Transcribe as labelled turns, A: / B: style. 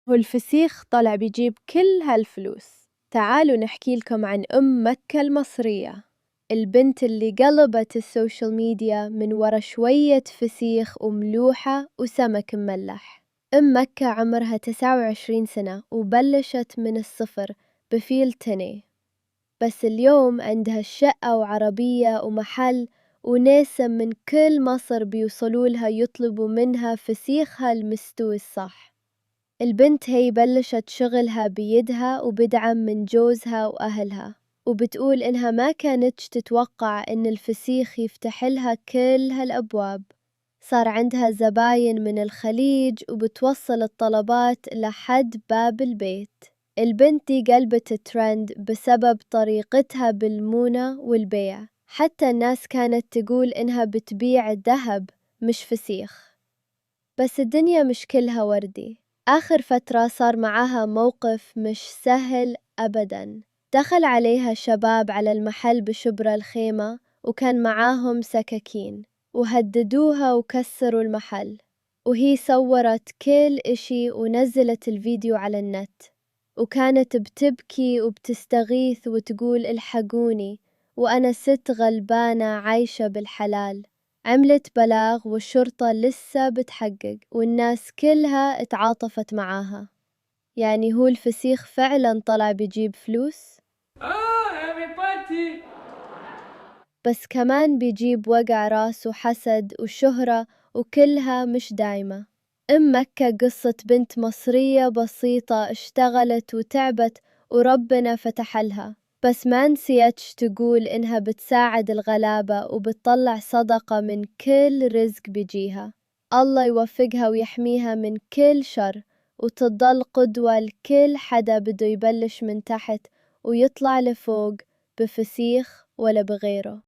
A: والفسيخ طلع بيجيب كل هالفلوس. تعالوا نحكي لكم عن أم مكة المصرية، البنت اللي قلبت السوشيال ميديا من ورا شوية فسيخ وملوحة وسمك مملح. أم مكة عمرها 29 سنة وبلشت من الصفر بفيل تني، بس اليوم عندها شقة وعربية ومحل، وناس من كل مصر بيوصلوا لها يطلبوا منها فسيخها المستوي الصح. البنت هي بلشت شغلها بيدها وبدعم من جوزها وأهلها، وبتقول إنها ما كانتش تتوقع إن الفسيخ يفتح لها كل هالأبواب. صار عندها زباين من الخليج وبتوصل الطلبات لحد باب البيت. البنت دي قلبت الترند بسبب طريقتها بالمونة والبيع، حتى الناس كانت تقول إنها بتبيع ذهب مش فسيخ. بس الدنيا مش كلها وردي. آخر فترة صار معاها موقف مش سهل أبداً. دخل عليها شباب على المحل بشبرا الخيمة وكان معاهم سكاكين، وهددوها وكسروا المحل، وهي صورت كل إشي ونزلت الفيديو على النت، وكانت بتبكي وبتستغيث وتقول الحقوني وأنا ست غلبانة عايشة بالحلال. عملت بلاغ والشرطة لسه بتحقق، والناس كلها اتعاطفت معاها. يعني هو الفسيخ فعلا طلع بيجيب فلوس، بس كمان بيجيب وجع راس وحسد وشهرة، وكلها مش دايمة. أم مكة قصة بنت مصرية بسيطة اشتغلت وتعبت وربنا فتح لها، بس ما نسيتش تقول إنها بتساعد الغلابة وبتطلع صدقة من كل رزق بيجيها. الله يوفقها ويحميها من كل شر، وتضل قدوة لكل حدا بده يبلش من تحت ويطلع لفوق بفسيخ ولا بغيره.